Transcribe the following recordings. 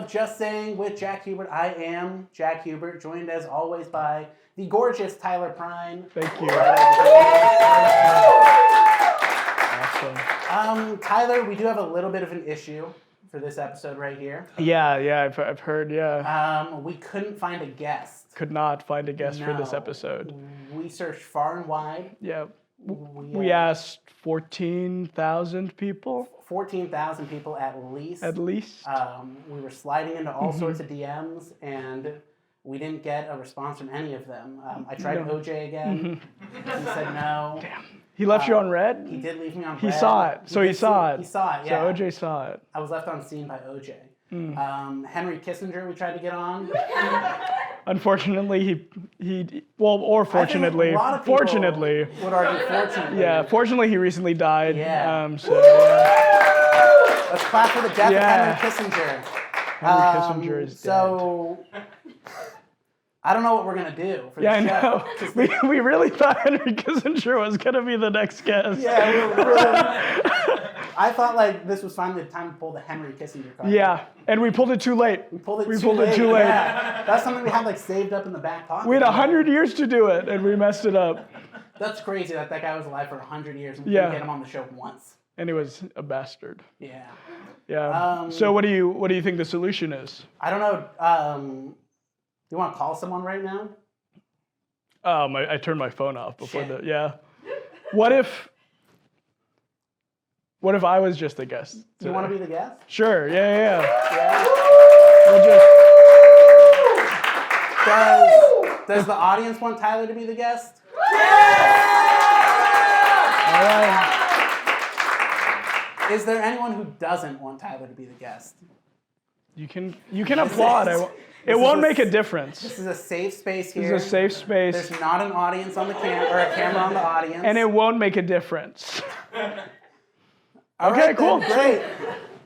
of Just Saying with Jack Hubert. I am Jack Hubert, joined as always by the gorgeous Tyler Pruyn. Thank you. Awesome. Tyler, we do have a little bit of an issue for this episode right here. Yeah, I've heard, yeah. We couldn't find a guest. Could not find a guest for this episode. We searched far and wide. Yeah. We asked 14,000 people. 14,000 people at least. At least. We were sliding into all sorts of DMs, and we didn't get a response from any of them. I tried OJ again. He said no. Damn. He left you on red? He did leave me on red. He saw it. So he saw it. He saw it, yeah. So OJ saw it. I was left on scene by OJ. Henry Kissinger we tried to get on. Unfortunately, fortunately. A lot of fortunately. Would argue fortunately. Yeah, fortunately he recently died. Yeah. So, yeah. Let's clap for the death of Henry Kissinger. Henry Kissinger is dead. So, I don't know what we're going to do for the show. Yeah, I know. We really thought Henry Kissinger was going to be the next guest. Yeah, we were really... I thought like this was finally the time to pull the Henry Kissinger card. Yeah, and we pulled it too late. We pulled it too late. Yeah. That's something we had like saved up in the back pocket. We had 100 years to do it, and we messed it up. That's crazy that guy was alive for 100 years and we didn't get him on the show once. And he was a bastard. Yeah. Yeah. So what do you think the solution is? I don't know. Do you want to call someone right now? I turned my phone off before yeah. What if I was just a guest today? Do you want to be the guest? Sure, yeah. We'll does the audience want Tyler to be the guest? All right. Is there anyone who doesn't want Tyler to be the guest? You can applaud. It won't make a difference. This is a safe space here. This is a safe space. There's not an audience on the or a camera on the audience. And it won't make a difference. Okay, cool. Great.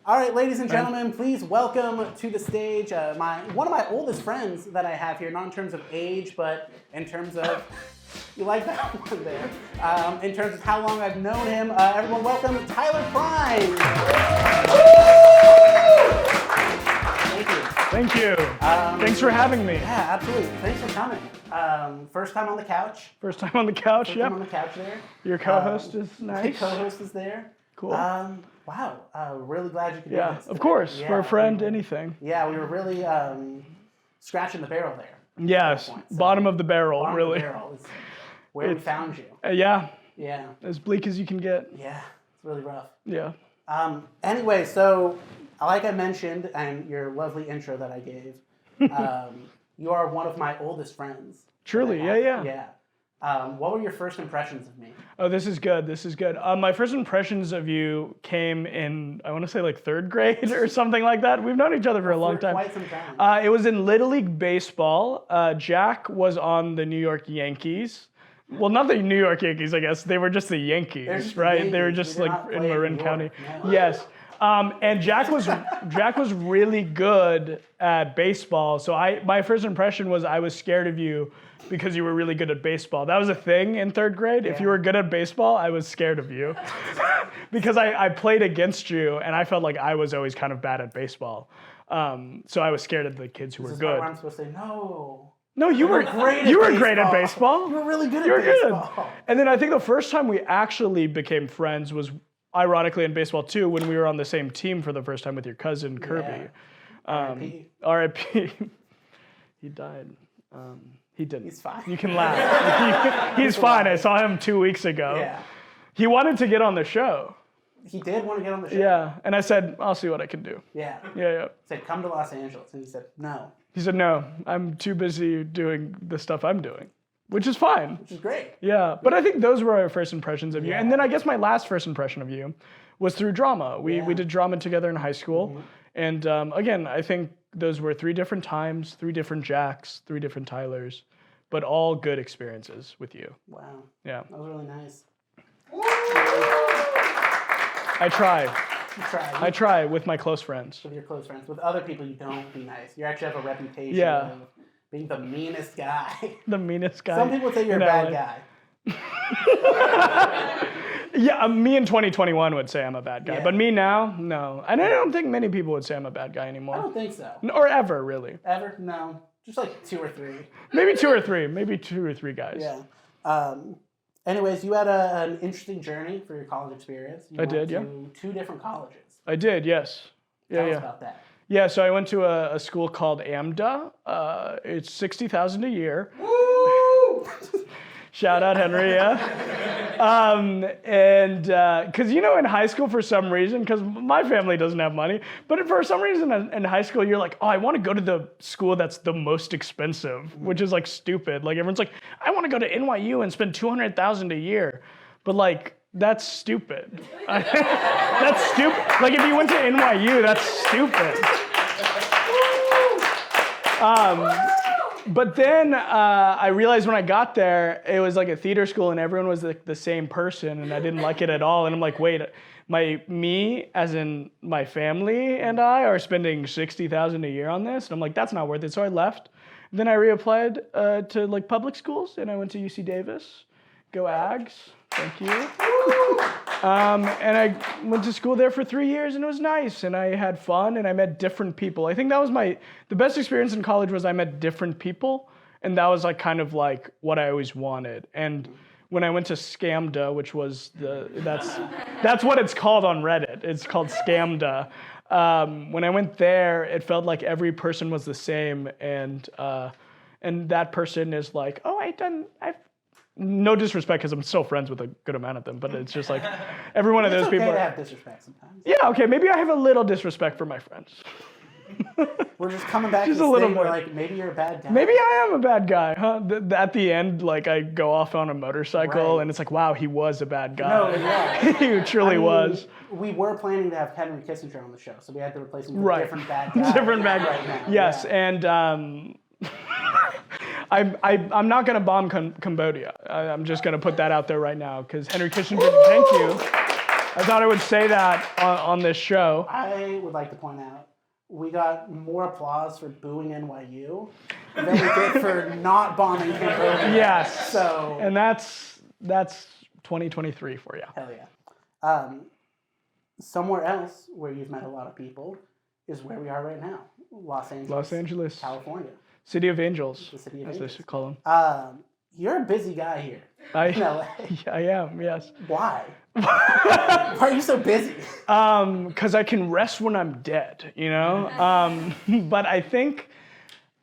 All right, ladies and gentlemen, please welcome to the stage one of my oldest friends that I have here, not in terms of age, but in terms of, you like that one there, in terms of how long I've known him. Everyone welcome Tyler Pruyn. Thank you. Thanks for having me. Yeah, absolutely. Thanks for coming. First time on the couch. First time on the couch, First time on the couch there. Your co-host is nice. The co-host is there. Cool. Wow. Really glad you could do this. Yeah, of course. For a friend, anything. Yeah, we were really scratching the barrel there. Yes, bottom of the barrel, really. Of the barrel is where we found you. Yeah. Yeah. As bleak as you can get. Yeah, it's really rough. Yeah. Anyway, so like I mentioned, and your lovely intro that I gave, you are one of my oldest friends. Truly, yeah. Yeah. What were your first impressions of me? Oh, this is good. My first impressions of you came in, I want to say like third grade or something like that. We've known each other for a long time. Quite some time. It was in Little League Baseball. Jack was on the New York Yankees. Well, not the New York Yankees, I guess. They were just the Yankees, right? They were just like in Marin County. No. Yes. And Jack was really good at baseball. So my first impression was I was scared of you because you were really good at baseball. That was a thing in third grade. Yeah. If you were good at baseball, I was scared of you because I played against you and I felt like I was always kind of bad at baseball. So I was scared of the kids who were good. I'm supposed to say no. No, you were great at baseball. You were really good at baseball. Good. And then I think the first time we actually became friends was ironically in baseball too, when we were on the same team for the first time with your cousin Kirby. R.I.P. He died. He didn't. He's fine. You can laugh. He's fine. I saw him 2 weeks ago. Yeah. He wanted to get on the show. He did want to get on the show? Yeah. And I said, I'll see what I can do. Yeah. Yeah. I said, come to Los Angeles. And he said, no. He said, no, I'm too busy doing the stuff I'm doing. Which is fine. Which is great. Yeah, but I think those were our first impressions of you. And then I guess my last first impression of you was through drama. We did drama together in high school. Mm-hmm. And again, I think those were 3 different times, 3 different Jacks, 3 different Tylers, but all good experiences with you. Wow. Yeah. That was really nice. I try. You try. I try with my close friends. With your close friends. With other people, you don't be nice. You actually have a reputation of being the meanest guy. The meanest guy. Some people say you're a bad guy. Yeah, me in 2021 would say I'm a bad guy, Yeah. but me now, no. And I don't think many people would say I'm a bad guy I anymore. don't think so. Or ever, really. Ever? No. Just like 2 or 3. Maybe 2 or 3. Maybe 2 or 3 guys. Yeah. Anyways, you had an interesting journey for your college experience. You went to 2 different colleges. I did, yes. Tell us about that. Yeah, so I went to a school called AMDA. It's $60,000 a year. Woo! Shout out Henry, yeah. And because in high school for some reason, because my family doesn't have money, but for some reason in high school you're like, oh, I want to go to the school that's the most expensive, which is like stupid. Like everyone's like, I want to go to NYU and spend $200,000 a year, but like that's stupid. That's stupid. Like if you went to NYU, that's stupid. But then I realized when I got there, it was like a theater school and everyone was like the same person and I didn't like it at all. And I'm like, wait, me, as in my family and I are spending $60,000 a year on this? And I'm like, that's not worth it. So I left. And then I reapplied to like public schools and I went to UC Davis. Go Ags. Thank you. And I went to school there for 3 years and it was nice and I had fun and I met different people. I think that was the best experience in college was I met different people and that was like kind of like what I always wanted. And when I went to Scamda, which was that's what it's called on Reddit. It's called Scamda. When I went there, it felt like every person was the same and that person is like, oh, I've no disrespect because I'm still friends with a good amount of them, but it's just like every one of those people. It's okay to have disrespect sometimes. Yeah, okay, maybe I have a little disrespect for my friends. We're just coming back just to a this little thing bit. where like maybe you're a bad guy. Maybe I am a bad guy, huh? At the end, like I go off on a motorcycle Right. and it's like, wow, he was a bad guy. No, yeah. He truly was. We were planning to have Henry Kissinger on the show, so we had to replace him with Right. a different bad guy. Different bad guy. Right now. Yes, Yeah. and I'm not gonna bomb Cambodia. I'm just gonna put that out there right now because Henry Kissinger. Thank you. I thought I would say that on this show. I would like to point out we got more applause for booing NYU than we did for not bombing Cambodia. Yes. So And that's 2023 for you. hell yeah. Somewhere else where you've met a lot of people is where we are right now, Los Angeles, California. City of Angels, The city of as angels. they should call them. You're a busy guy here I in LA. am, yes. Why? Why are you so busy? Because I can rest when I'm dead, But I think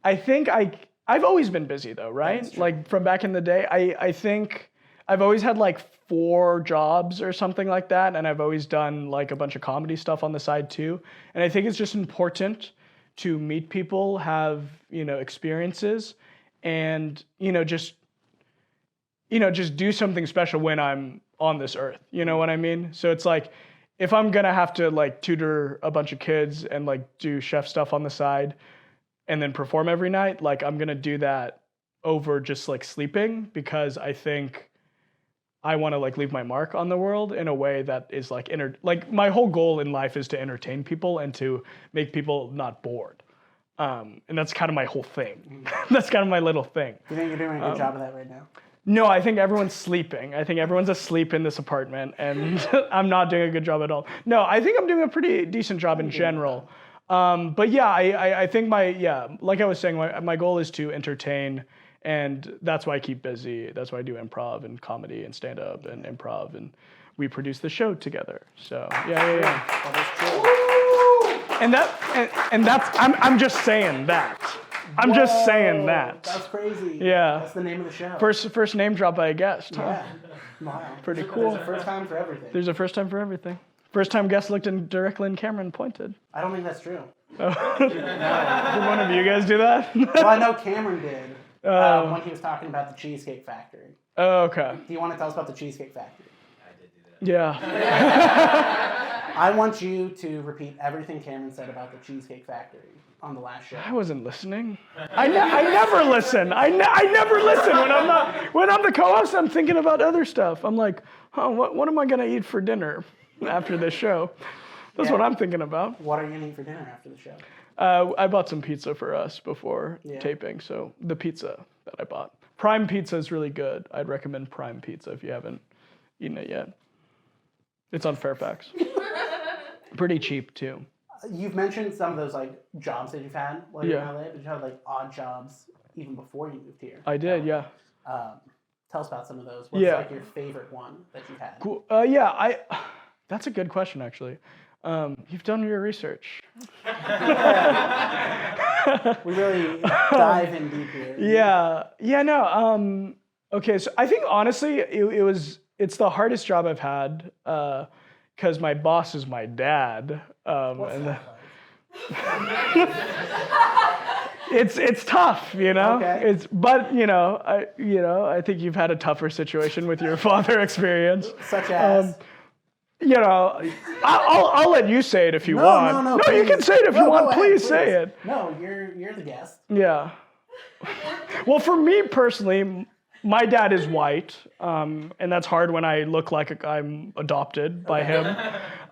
I've always been busy though, right? Like from back in the day, I think I've always had like 4 jobs or something like that, and I've always done like a bunch of comedy stuff on the side too. And I think it's just important to meet people, have experiences, and just do something special when I'm on this earth. You know what I mean? So it's like if I'm gonna have to like tutor a bunch of kids and like do chef stuff on the side and then perform every night, like I'm gonna do that over just like sleeping because I think I want to like leave my mark on the world in a way that is like my whole goal in life is to entertain people and to make people not bored. And that's kind of my whole thing. That's kind of my little thing. Do you think you're doing a good job of that right now? No, I think everyone's sleeping. I think everyone's asleep in this apartment and I'm not doing a good job at all. No, I think I'm doing a pretty decent job in general. But yeah, I think like I was saying, my goal is to entertain. And that's why I keep busy. That's why I do improv and comedy and stand-up and improv. And we produce the show together. So, yeah. That is true. And that's, I'm just saying that. I'm just saying that. That's crazy. Yeah. That's the name of the show. First name drop by a guest, huh? Yeah. Wow. Pretty cool. There's a first time for everything. There's a first time for everything. First time guest looked directly in camera and pointed. I don't think that's true. Oh. Did one of you guys do that? Well, I know Cameron did. When he was talking about the Cheesecake Factory. Oh, okay. Do you want to tell us about the Cheesecake Factory? I did do that. Yeah. I want you to repeat everything Cameron said about the Cheesecake Factory on the last show. I wasn't listening. I never listen. I never listen when I'm the co-host. I'm thinking about other stuff. I'm like, what am I gonna eat for dinner after this show? That's what I'm thinking about. What are you gonna eat for dinner after the show? I bought some pizza for us before taping, so the pizza that I bought. Prime Pizza is really good. I'd recommend Prime Pizza if you haven't eaten it yet. It's on Fairfax. Pretty cheap too. You've mentioned some of those like jobs that you've had while you're in LA, but you had like odd jobs even before you moved here. I did, yeah. Tell us about some of those. What's like your favorite one that you've had? Cool. That's a good question actually. You've done your research. We really dive in deep here. No. Okay, so I think honestly, it's the hardest job I've had because my boss is my dad. What's that like? It's tough, you know. Okay. But I think you've had a tougher situation with your father experience. Such as. I'll let you say it if you want. No, you can say it if you want. Please say it. No, you're the guest. Yeah. Well, for me personally, my dad is white, and that's hard when I look like I'm adopted by him.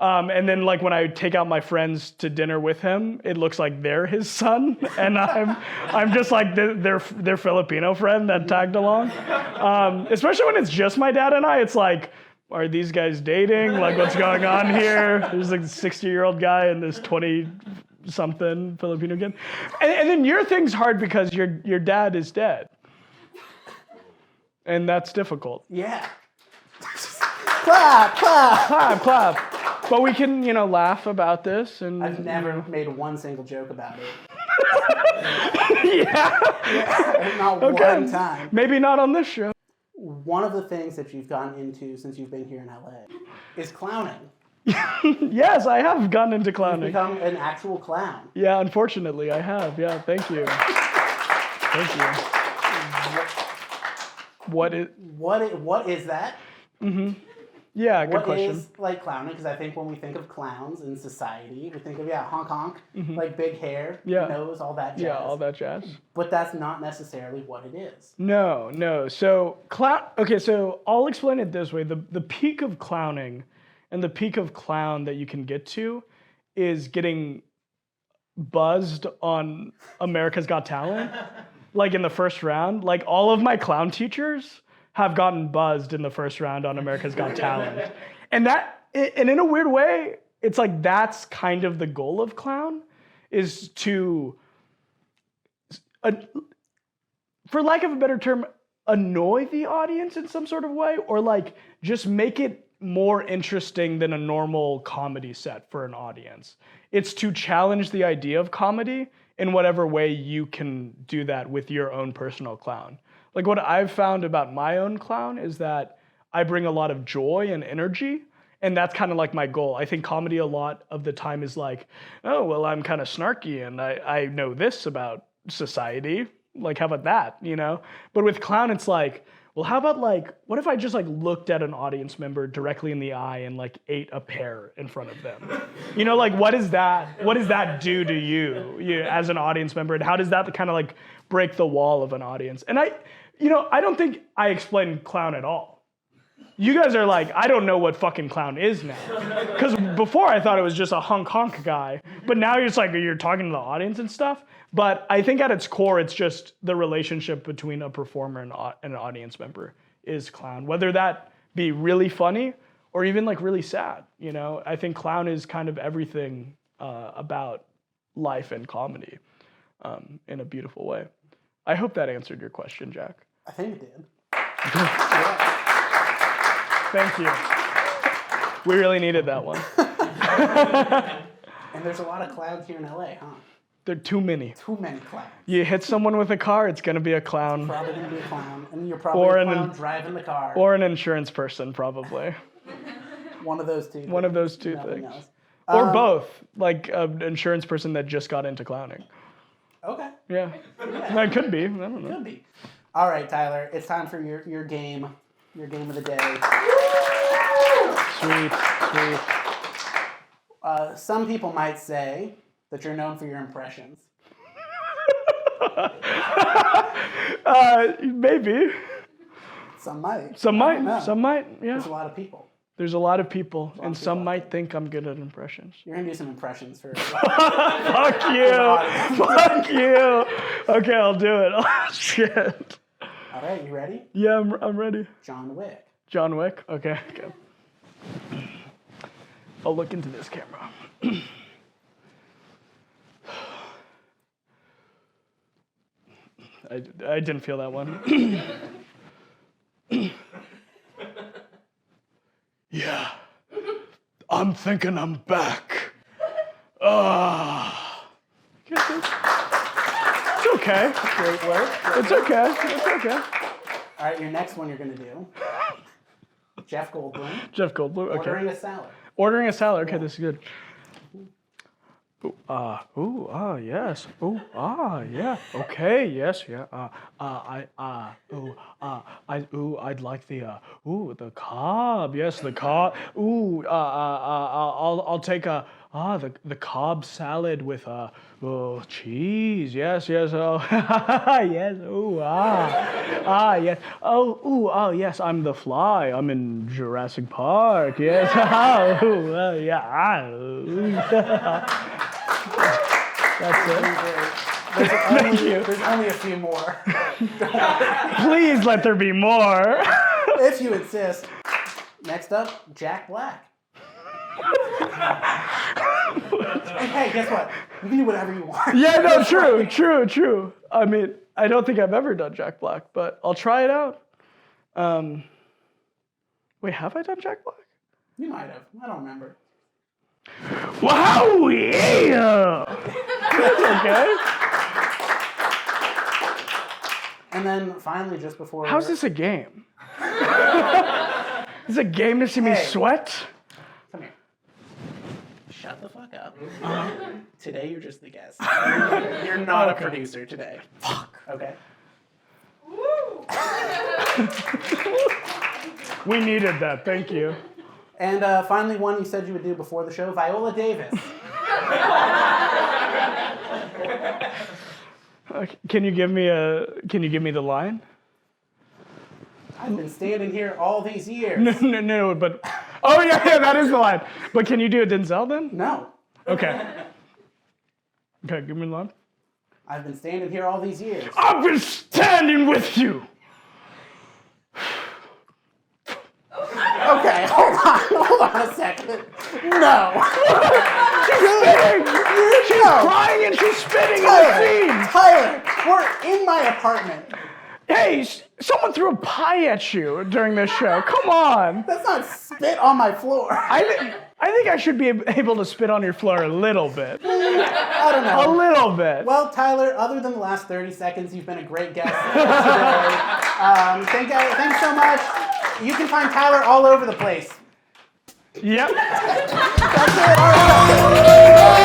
And then like when I take out my friends to dinner with him, it looks like they're his son, and I'm just like their Filipino friend that tagged along. Especially when it's just my dad and I, it's like, are these guys dating? Like, what's going on here? There's like a 60-year-old guy and this 20-something Filipino kid. And then your thing's hard because your dad is dead. And that's difficult. Yeah. Clap. But we can, laugh about this. And I've never made one single joke about it. Yeah. Not one time. Maybe not on this show. One of the things that you've gotten into since you've been here in LA is clowning. Yes, I have gotten into clowning. You've become an actual clown. Yeah, unfortunately, I have. Yeah, thank you. Thank you. What is that? Mm-hmm. Yeah, good question. What is like clowning? Because I think when we think of clowns in society, we think of honk, like big hair, nose, all that jazz. Yeah, all that jazz. But that's not necessarily what it is. No. So so I'll explain it this way: the peak of clowning, and the peak of clown that you can get to, is getting buzzed on America's Got Talent, like in the first round. Like all of my clown teachers have gotten buzzed in the first round on America's Got Talent. And in a weird way, it's like that's kind of the goal of clown, is to, for lack of a better term, annoy the audience in some sort of way, or like just make it more interesting than a normal comedy set for an audience. It's to challenge the idea of comedy in whatever way you can do that with your own personal clown. Like what I've found about my own clown is that I bring a lot of joy and energy, and that's kind of like my goal. I think comedy a lot of the time is like, oh, well, I'm kind of snarky and I know this about society. Like, how about that, But with clown, it's like, well, how about like, what if I just like looked at an audience member directly in the eye and like ate a pear in front of them? Like what does that do to you as an audience member? And how does that kind of like break the wall of an audience? And I don't think I explained clown at all. You guys are like, I don't know what fucking clown is now. Because before I thought it was just a honk guy. But now you're talking to the audience and stuff. But I think at its core, it's just the relationship between a performer and an audience member is clown. Whether that be really funny or even like really sad. I think clown is kind of everything about life and comedy in a beautiful way. I hope that answered your question, Jack. I think it did. Thank you. We really needed that one. And there's a lot of clowns here in LA, huh? There are too many. Too many clowns. You hit someone with a car, it's going to be a clown. Probably going to be a clown. And you're probably a clown driving the car. Or an insurance person, probably. One of those two. One of those two things. Or both. Like an insurance person that just got into clowning. Okay. Yeah. It could be. I don't know. Could be. All right, Tyler. It's time for your game. Your game of the day. Sweet. Some people might say that you're known for your impressions. Maybe. Some might. Some might, yeah. There's a lot of people. There's a lot of people, and some might think I'm good at impressions. You're going to do some impressions for... Fuck you! Fuck you! Okay, I'll do it. Oh, shit. All right, you ready? Yeah, I'm ready. John Wick. John Wick? Okay. I'll look into this camera. I didn't feel that one. Yeah, I'm thinking I'm back. It's okay. Great work. It's okay. It's okay. All right, your next one you're going to do. Jeff Goldblum. Jeff Goldblum, okay. Ordering a salad. Ordering a salad, okay, this is good. Yes. Yeah. Okay, yes, yeah. I'd like the Cobb. Yes, the Cobb. I'll take the Cobb salad with cheese. Yes. Oh, yes. Yes. Yes. I'm the Fly. I'm in Jurassic Park. Yes. Yeah. That's it. Thank you. There's only a few more. Please let there be more. If you insist. Next up, Jack Black. And hey, guess what? You can do whatever you want. Yeah, no, true. I mean, I don't think I've ever done Jack Black, but I'll try it out. Wait, have I done Jack Black? You might have. I don't remember. Wow, yeah! That's okay. And then finally, just before... How's this a game? Is it a game to see me sweat? Come here. Shut the fuck up. Today you're just the guest. You're not a producer today. Fuck. Okay. Woo! We needed that, thank you. And finally, one you said you would do before the show, Viola Davis. Can you give me the line? I've been standing here all these years. No, but oh yeah, that is the line. But can you do a Denzel then? No. Okay, give me the line. I've been standing here all these years. I've been standing with you. Okay, hold on a second. No. She's spitting. She's crying and she's spitting in the scene. Tyler, we're in my apartment. Hey, someone threw a pie at you during this show. Come on. That's not spit on my floor. I think I should be able to spit on your floor a little bit. I don't know. A little bit. Well, Tyler, other than the last 30 seconds, you've been a great guest today. Thanks so much. You can find Tyler all over the place. Yep. That's it. All right.